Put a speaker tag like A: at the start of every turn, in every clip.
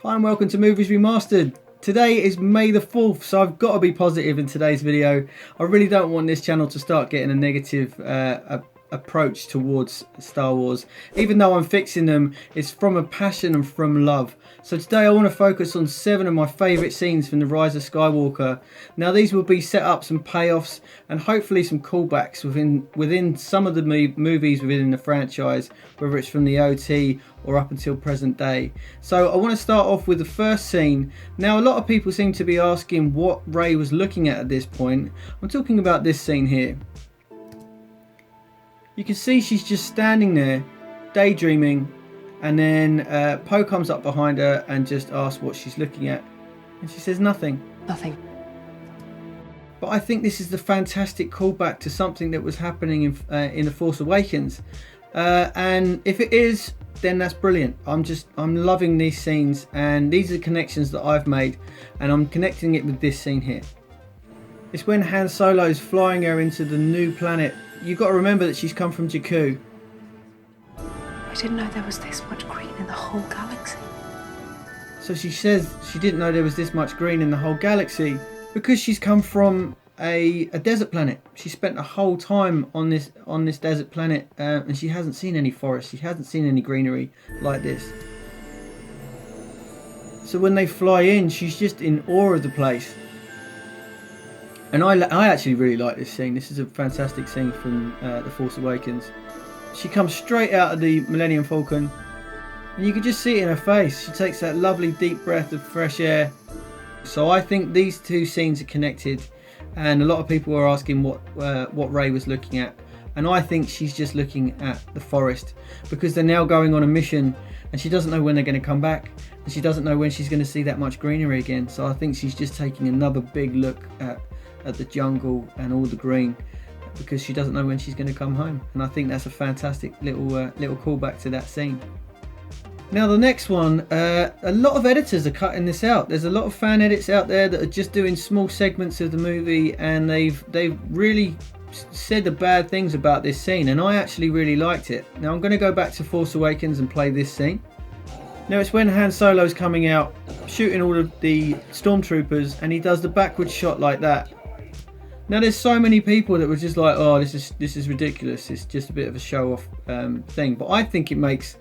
A: Hi and welcome to Movies Remastered. Today is May the 4th, so I've got to be positive in today's video. I really don't want this channel to start getting a negative approach towards Star Wars. Even though I'm fixing them, it's from a passion and from love. So today I want to focus on 7 of my favourite scenes from the Rise of Skywalker. Now these will be setups and payoffs and hopefully some callbacks within some of the movies within the franchise, whether it's from the OT or up until present day. So I want to start off with the first scene. Now a lot of people seem to be asking what Rey was looking at this point. I'm talking about this scene here. You can see she's just standing there daydreaming, and then Poe comes up behind her and just asks what she's looking at, and she says nothing.
B: Nothing.
A: But I think this is the fantastic callback to something that was happening in The Force Awakens, and if it is, then that's brilliant. I'm loving these scenes, and these are the connections that I've made, and I'm connecting it with this scene here. It's when Han Solo's flying her into the new planet. You've got to remember that she's come from Jakku.
B: I didn't know there was this much green in the whole galaxy.
A: So she says she didn't know there was this much green in the whole galaxy because she's come from a desert planet. She spent the whole time on this desert planet, and she hasn't seen any forest. She hasn't seen any greenery like this. So when they fly in, she's just in awe of the place. And I actually really like this scene. This is a fantastic scene from The Force Awakens. She comes straight out of the Millennium Falcon, and you can just see it in her face. She takes that lovely deep breath of fresh air. So I think these two scenes are connected, and a lot of people are asking what Rey was looking at, and I think she's just looking at the forest because they're now going on a mission, and she doesn't know when they're going to come back, and she doesn't know when she's going to see that much greenery again. So I think she's just taking another big look at the jungle and all the green, because she doesn't know when she's going to come home, and I think that's a fantastic little callback to that scene. Now the next one, a lot of editors are cutting this out. There's a lot of fan edits out there that are just doing small segments of the movie, and they've really said the bad things about this scene, and I actually really liked it. Now I'm going to go back to Force Awakens and play this scene. Now it's when Han Solo's coming out shooting all of the stormtroopers, and he does the backward shot like that. Now there's so many people that were just like, oh, this is ridiculous, it's just a bit of a show off thing, but I think it makes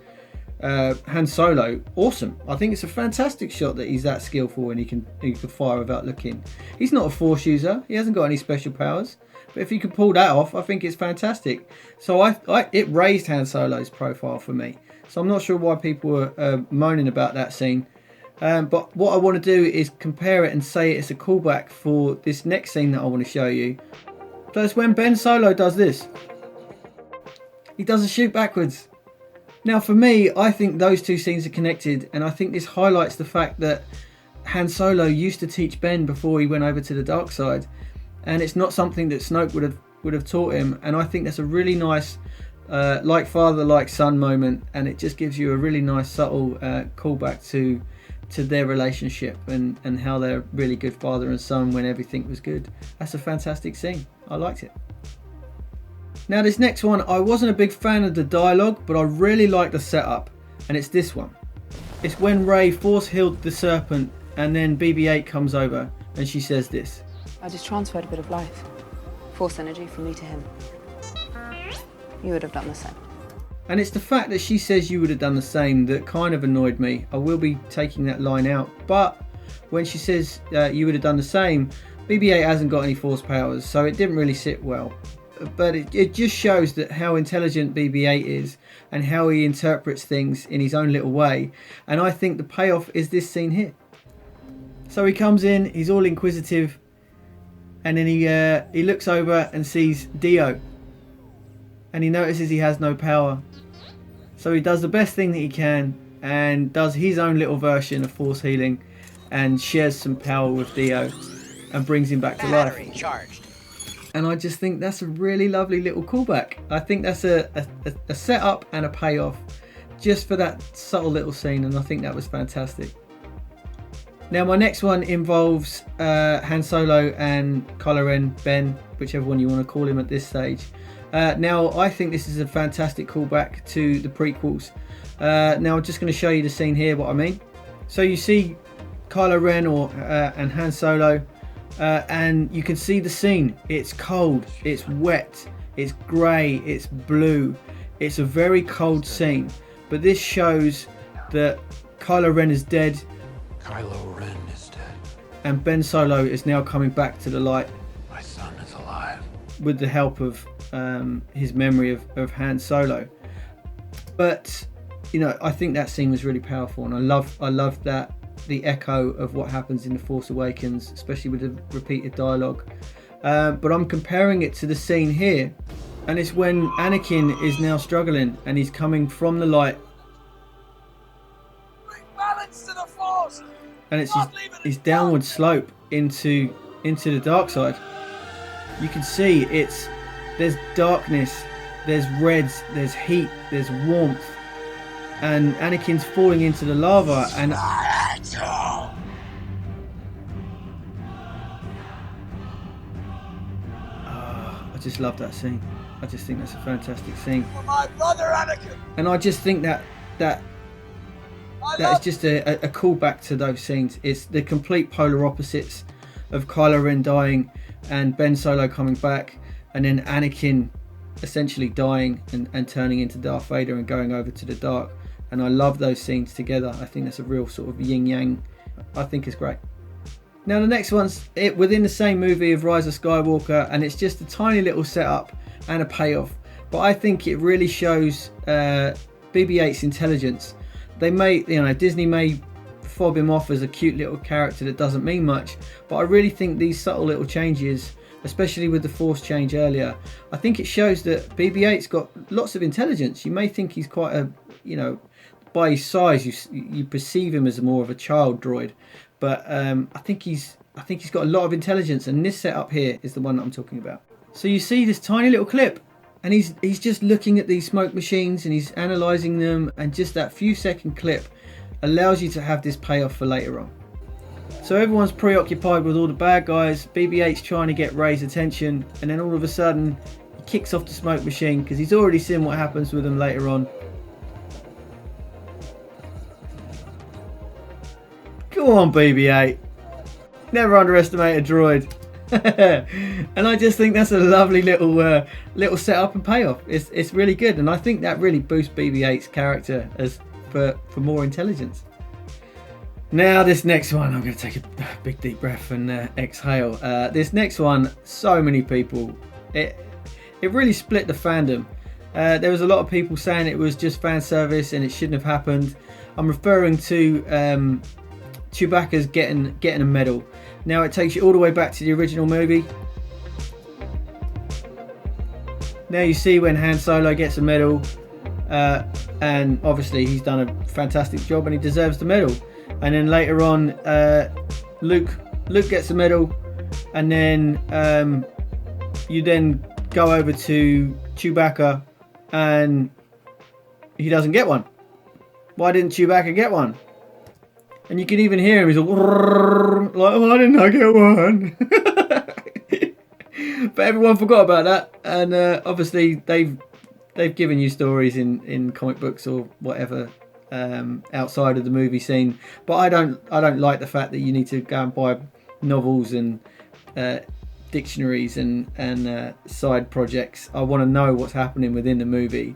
A: Han Solo awesome. I think it's a fantastic shot that he's that skillful and he can fire without looking. He's not a force user, he hasn't got any special powers, but if he can pull that off, I think it's fantastic. So it raised Han Solo's profile for me. So I'm not sure why people are moaning about that scene. But what I want to do is compare it and say it's a callback for this next scene that I want to show you. So it's when Ben Solo does this. He does a shoot backwards. Now for me, I think those two scenes are connected, and I think this highlights the fact that Han Solo used to teach Ben before he went over to the dark side, and it's not something that Snoke would have taught him, and I think that's a really nice like father like son moment, and it just gives you a really nice subtle callback to their relationship and how they're really good father and son when everything was good. That's a fantastic scene. I liked it. Now this next one, I wasn't a big fan of the dialogue, but I really like the setup, and it's this one. It's when Rey force-healed the serpent, and then BB-8 comes over and she says this.
B: I just transferred a bit of life. Force energy from me to him. You would have done the same.
A: And it's the fact that she says you would have done the same that kind of annoyed me. I will be taking that line out. But when she says you would have done the same, BB-8 hasn't got any force powers, so it didn't really sit well. But it just shows that how intelligent BB-8 is and how he interprets things in his own little way. And I think the payoff is this scene here. So he comes in, he's all inquisitive, and then he looks over and sees Dio. And he notices he has no power. So he does the best thing that he can and does his own little version of force healing and shares some power with Dio and brings him back to life.
C: Battery charged.
A: And I just think that's a really lovely little callback. I think that's a setup and a payoff just for that subtle little scene, and I think that was fantastic. Now my next one involves Han Solo and Kylo Ren, Ben, whichever one you want to call him at this stage. Now I think this is a fantastic callback to the prequels. Now I'm just going to show you the scene here, what I mean. So you see Kylo Ren and Han Solo, and you can see the scene. It's cold, it's wet, it's grey, it's blue. It's a very cold scene, but this shows that Kylo Ren is dead.
C: Kylo Ren is dead.
A: And Ben Solo is now coming back to the light.
C: My son is alive.
A: With the help of his memory of Han Solo. But you know, I think that scene was really powerful, and I love that, the echo of what happens in The Force Awakens, especially with the repeated dialogue. But I'm comparing it to the scene here, and it's when Anakin is now struggling and he's coming from the light.
D: Bring balance to the Force.
A: And it's his downward slope into the dark side. You can see there's darkness, there's reds, there's heat, there's warmth, and Anakin's falling into the lava, and I just love that scene. I just think that's a fantastic scene.
D: For my brother Anakin.
A: And I just think that is just a callback to those scenes. It's the complete polar opposites of Kylo Ren dying and Ben Solo coming back, and then Anakin essentially dying and turning into Darth Vader and going over to the dark. And I love those scenes together. I think that's a real sort of yin yang. I think it's great. Now the next one's within the same movie of Rise of Skywalker, and it's just a tiny little setup and a payoff. But I think it really shows BB-8's intelligence. Disney may fob him off as a cute little character that doesn't mean much, but I really think these subtle little changes, especially with the Force change earlier, I think it shows that BB-8's got lots of intelligence. You may think he's quite a, by his size, you perceive him as more of a child droid, but I think he's got a lot of intelligence, and this setup here is the one that I'm talking about. So you see this tiny little clip, and he's just looking at these smoke machines and he's analysing them, and just that few second clip allows you to have this payoff for later on. So everyone's preoccupied with all the bad guys. BB-8's trying to get Rey's attention, and then all of a sudden he kicks off the smoke machine because he's already seen what happens with them later on. Go on, BB-8. Never underestimate a droid. And I just think that's a lovely little setup and payoff. It's really good, and I think that really boosts BB-8's character as for more intelligence. Now this next one, I'm going to take a big deep breath and exhale. This next one, so many people, it really split the fandom. There was a lot of people saying it was just fan service and it shouldn't have happened. I'm referring to Chewbacca's getting a medal. Now it takes you all the way back to the original movie. Now you see when Han Solo gets a medal, and obviously he's done a fantastic job and he deserves the medal. And then later on, Luke gets a medal, and then you then go over to Chewbacca and he doesn't get one. Why didn't Chewbacca get one? And you can even hear him, he's like, why didn't I get one? But everyone forgot about that, and obviously they've given you stories in comic books or whatever outside of the movie scene. But I don't like the fact that you need to go and buy novels and dictionaries and side projects. I want to know what's happening within the movie.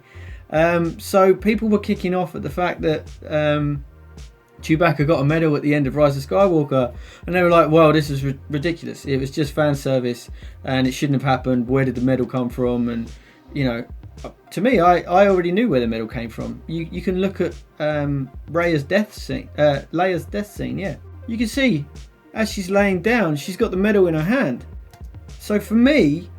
A: So people were kicking off at the fact that Chewbacca got a medal at the end of Rise of Skywalker, and they were like, well, this is ridiculous. It was just fan service and it shouldn't have happened. Where did the medal come from? And to me, I already knew where the medal came from. You can look at Leia's death scene. Yeah, you can see as she's laying down, she's got the medal in her hand. So for me,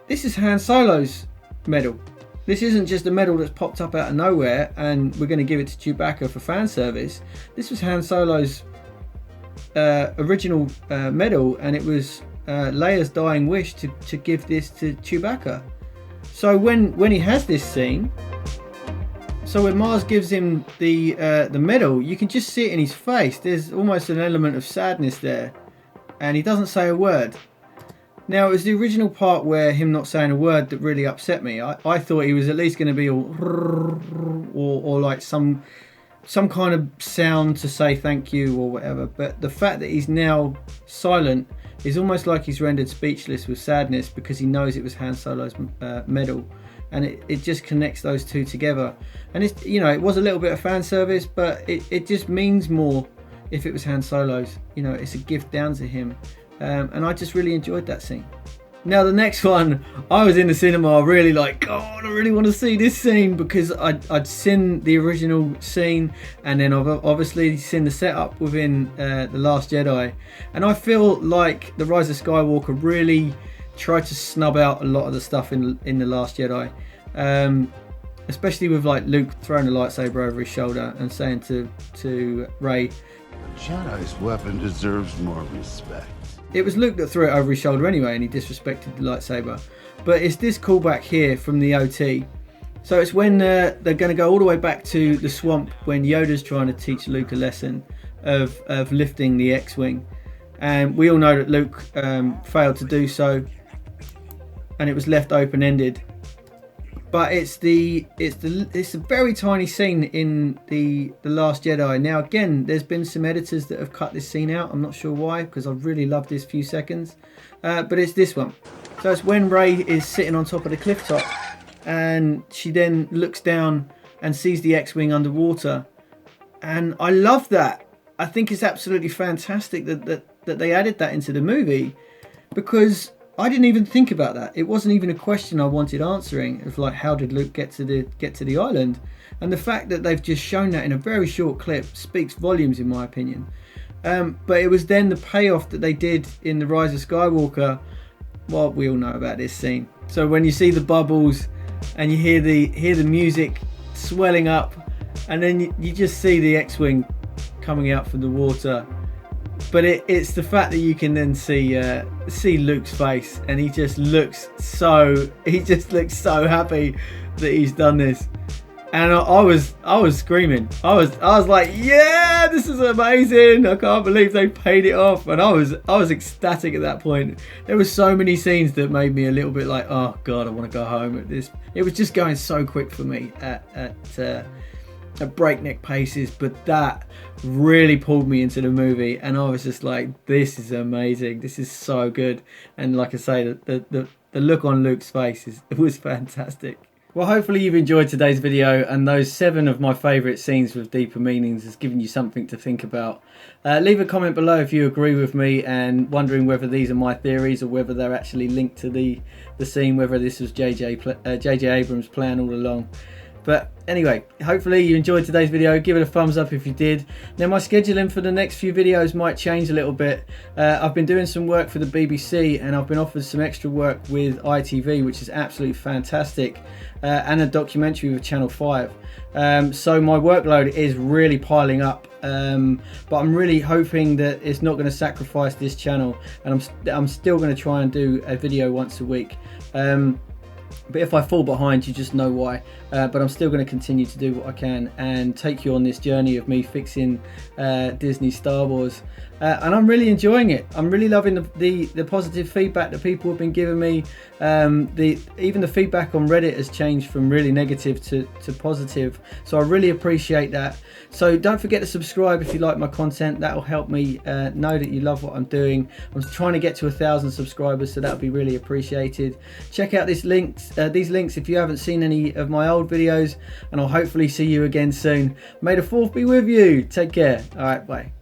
A: this is Han Solo's medal. This isn't just a medal that's popped up out of nowhere and we're going to give it to Chewbacca for fan service. This was Han Solo's original medal, and it was Leia's dying wish to give this to Chewbacca. So when he has this scene, so when Mars gives him the medal, you can just see it in his face. There's almost an element of sadness there, and he doesn't say a word. Now, it was the original part where him not saying a word that really upset me. I thought he was at least going to be all or like some some kind of sound to say thank you or whatever. But the fact that he's now silent is almost like he's rendered speechless with sadness, because he knows it was Han Solo's medal, and it just connects those two together. And it's, you know, it was a little bit of fan service, but it just means more if it was Han Solo's. You know, it's a gift down to him, and I just really enjoyed that scene. Now the next one, I was in the cinema really like, God, I really want to see this scene, because I'd seen the original scene, and then I've obviously seen the setup within The Last Jedi, and I feel like The Rise of Skywalker really tried to snub out a lot of the stuff in The Last Jedi, especially with like Luke throwing a lightsaber over his shoulder and saying to Rey,
E: A Jedi's weapon deserves more respect.
A: It was Luke that threw it over his shoulder anyway, and he disrespected the lightsaber. But it's this callback here from the OT. So it's when they're going to go all the way back to the swamp when Yoda's trying to teach Luke a lesson of lifting the X-Wing. And we all know that Luke failed to do so, and it was left open-ended. But it's a very tiny scene in the Last Jedi. Now again, there's been some editors that have cut this scene out. I'm not sure why, because I really love this few seconds. But it's this one. So it's when Rey is sitting on top of the cliff top, and she then looks down and sees the X-Wing underwater. And I love that. I think it's absolutely fantastic that they added that into the movie, because I didn't even think about that. It wasn't even a question I wanted answering, of like, how did Luke get to the island? And the fact that they've just shown that in a very short clip speaks volumes, in my opinion. But it was then the payoff that they did in The Rise of Skywalker. Well, we all know about this scene. So when you see the bubbles and you hear the music swelling up, and then you just see the X-Wing coming out from the water. But it's the fact that you can then see Luke's face, and he just looks so happy that he's done this. And I was screaming. I was like, yeah, this is amazing. I can't believe they paid it off. And I was ecstatic at that point. There were so many scenes that made me a little bit like, oh God, I want to go home at this. It was just going so quick for me at breakneck paces, but that really pulled me into the movie, and I was just like, this is amazing, this is so good. And like I say, the look on Luke's face was fantastic. Well, hopefully you've enjoyed today's video, and those 7 of my favourite scenes with deeper meanings has given you something to think about. Leave a comment below if you agree with me, and wondering whether these are my theories or whether they're actually linked to the scene, whether this was J.J. Abrams' plan all along. But anyway, hopefully you enjoyed today's video. Give it a thumbs up if you did. Now my scheduling for the next few videos might change a little bit. I've been doing some work for the BBC, and I've been offered some extra work with ITV, which is absolutely fantastic, and a documentary with Channel 5. So my workload is really piling up, but I'm really hoping that it's not going to sacrifice this channel, and I'm still going to try and do a video once a week. But if I fall behind, you just know why. But I'm still going to continue to do what I can and take you on this journey of me fixing Disney Star Wars. And I'm really enjoying it. I'm really loving the positive feedback that people have been giving me. Even the feedback on Reddit has changed from really negative to positive. So I really appreciate that. So don't forget to subscribe if you like my content. That will help me know that you love what I'm doing. I'm trying to get to 1,000 subscribers, so that would be really appreciated. Check out these links if you haven't seen any of my old videos, and I'll hopefully see you again soon. May the 4th be with you. Take care. All right, bye.